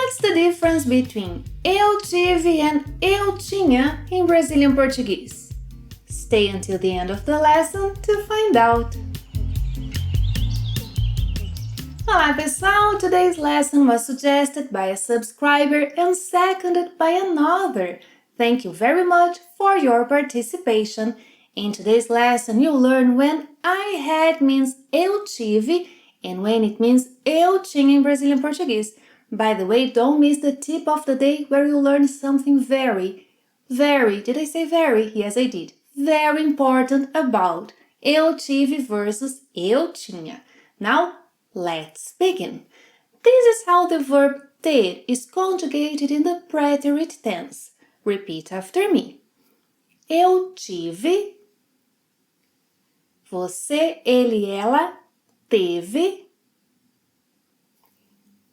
What's the difference between eu tive and eu tinha in Brazilian Portuguese? Stay until the end of the lesson to find out. Olá pessoal, today's lesson was suggested by a subscriber and seconded by another. Thank you very much for your participation. In today's lesson, you'll learn when I had means eu tive and when it means eu tinha in Brazilian Portuguese. By the way, don't miss the tip of the day where you'll learn something very, did I say very? Yes, I did. Very important about eu tive versus eu tinha. Now, let's begin. This is how the verb ter is conjugated in the preterite tense. Repeat after me. Eu tive. Você, ele, ela teve.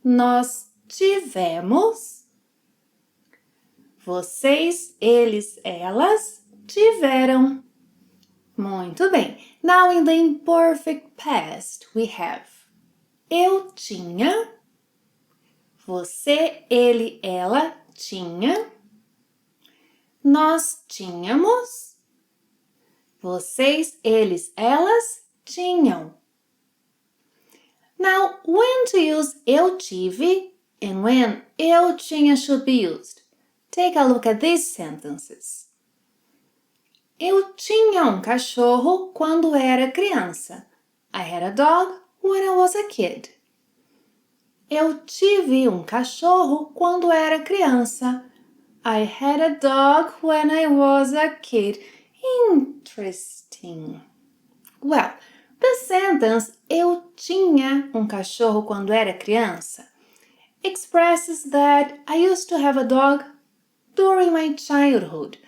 Nós tivemos. Vocês, eles, elas tiveram. Muito bem. Now in the imperfect past we have eu tinha. Você, ele, ela tinha. Nós tínhamos. Vocês, eles, elas tinham. Now, when to use eu tive and when eu tinha should be used? Take a look at these sentences. Eu tinha cachorro quando era criança. I had a dog when I was a kid. Eu tive cachorro quando era criança. I had a dog when I was a kid. Interesting. Well, the sentence eu tinha cachorro quando era criança expresses that I used to have a dog during my childhood.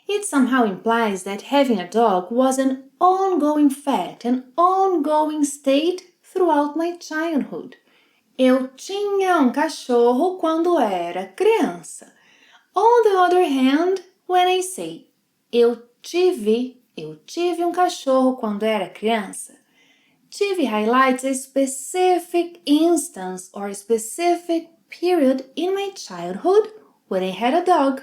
It somehow implies that having a dog was an ongoing fact, an ongoing state throughout my childhood. Eu tinha cachorro quando era criança. On the other hand, when I say eu tive cachorro quando era criança, tive highlights a specific instance or a specific period in my childhood when I had a dog.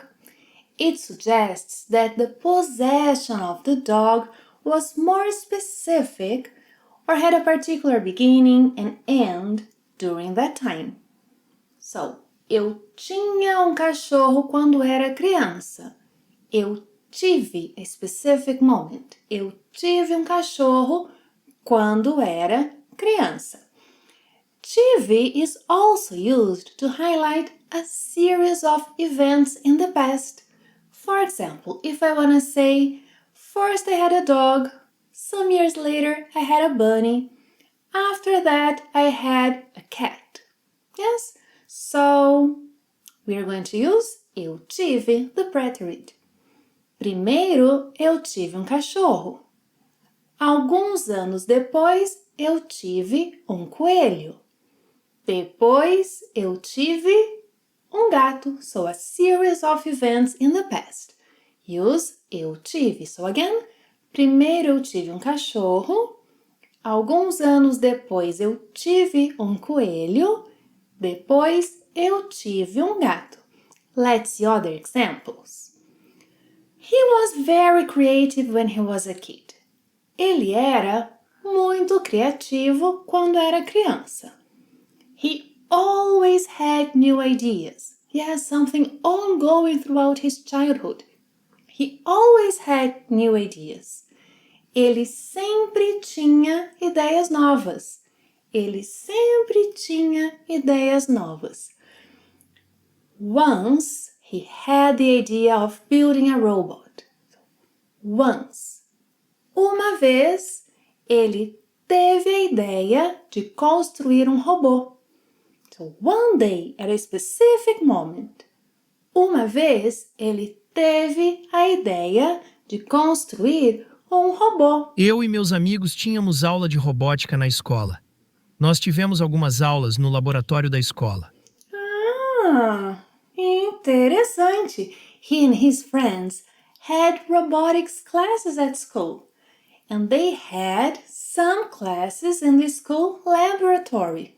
It suggests that the possession of the dog was more specific or had a particular beginning and end during that time. So, eu tinha cachorro quando era criança. Eu tive a specific moment. Eu tive cachorro quando era criança. Tive is also used to highlight a series of events in the past. For example, if I want to say, first I had a dog, some years later I had a bunny, after that I had a cat. Yes? So, we are going to use eu tive, the preterite. Primeiro, eu tive cachorro. Alguns anos depois, eu tive coelho. Depois, eu tive gato. So, a series of events in the past. Use eu tive. So, again, primeiro eu tive cachorro. Alguns anos depois, eu tive coelho. Depois, eu tive gato. Let's see other examples. He was very creative when he was a kid. Ele era muito criativo quando era criança. He always had new ideas. He has something ongoing throughout his childhood. He always had new ideas. Ele sempre tinha ideias novas. Ele sempre tinha ideias novas. Once, he had the idea of building a robot. Once. Uma vez, ele teve a ideia de construir robô. So, one day, at a specific moment. Uma vez, ele teve a ideia de construir robô. Eu e meus amigos tínhamos aula de robótica na escola. Nós tivemos algumas aulas no laboratório da escola. Ah, interessante. He and his friends had robotics classes at school. And they had some classes in the school laboratory.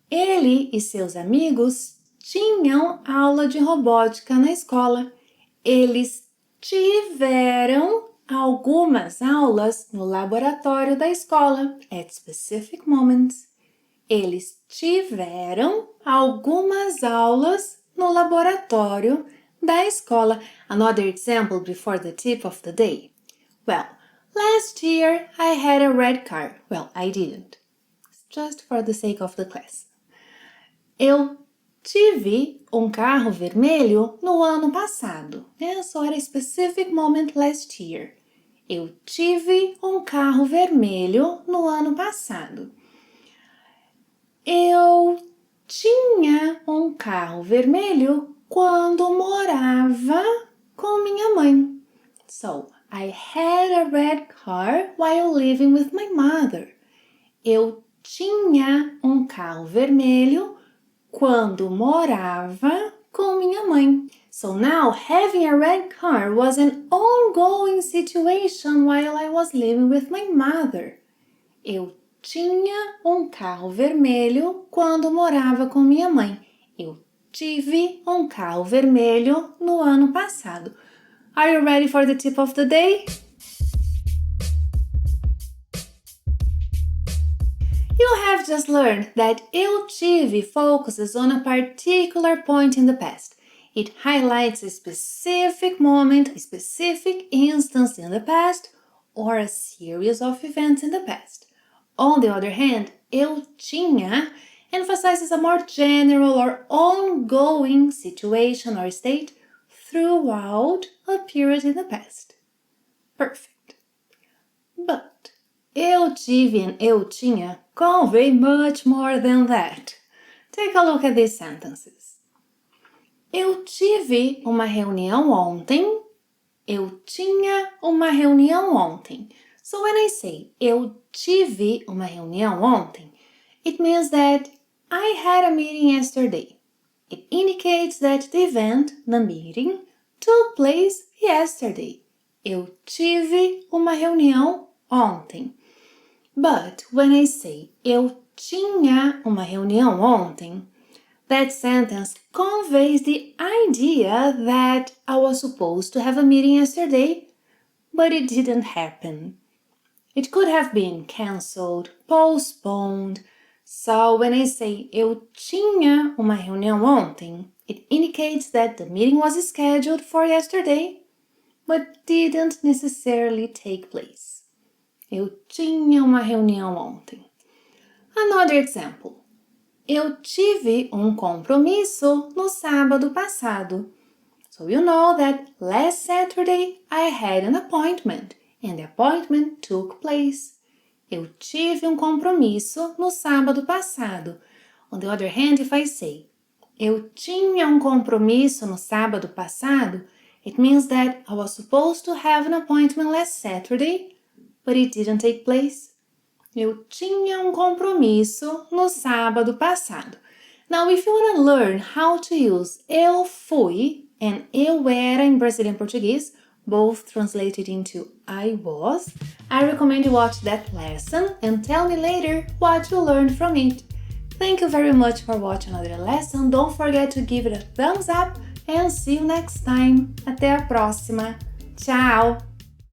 Ele e seus amigos tinham aula de robótica na escola. Eles tiveram algumas aulas no laboratório da escola at specific moments. Eles tiveram algumas aulas no laboratório da escola. Another example before the tip of the day. Well, last year I had a red car. Well, I didn't. Just for the sake of the class. Eu tive um carro vermelho no ano passado. So at a specific moment last year. Eu tive um carro vermelho no ano passado. Eu tinha um carro vermelho quando morava com minha mãe. So, I had a red car while living with my mother. Eu tinha um carro vermelho quando morava com minha mãe. So now, having a red car was an ongoing situation while I was living with my mother. Eu tinha um carro vermelho quando morava com minha mãe. Eu tive um carro vermelho no ano passado. Are you ready for the tip of the day? You have just learned that eu tive focuses on a particular point in the past. It highlights a specific moment, a specific instance in the past, or a series of events in the past. On the other hand, eu tinha emphasizes a more general or ongoing situation or state throughout a period in the past. Perfect. But eu tive and eu tinha convey much more than that. Take a look at these sentences. Eu tive uma reunião ontem. Eu tinha uma reunião ontem. So when I say eu tive uma reunião ontem, it means that I had a meeting yesterday. It indicates that the event, the meeting, took place yesterday. Eu tive uma reunião ontem. But when I say eu tinha uma reunião ontem, that sentence conveys the idea that I was supposed to have a meeting yesterday, but it didn't happen. It could have been cancelled, postponed. So when I say eu tinha uma reunião ontem, it indicates that the meeting was scheduled for yesterday, but didn't necessarily take place. Eu tinha uma reunião ontem. Another example. Eu tive um compromisso no sábado passado. So you know that last Saturday I had an appointment and the appointment took place. Eu tive um compromisso no sábado passado. On the other hand, if I say eu tinha um compromisso no sábado passado, it means that I was supposed to have an appointment last Saturday, but it didn't take place. Eu tinha um compromisso no sábado passado. Now, if you want to learn how to use eu fui and eu era in Brazilian Portuguese, both translated into I was, I recommend you watch that lesson and tell me later what you learned from it. Thank you very much for watching another lesson. Don't forget to give it a thumbs up and see you next time. Até a próxima. Tchau!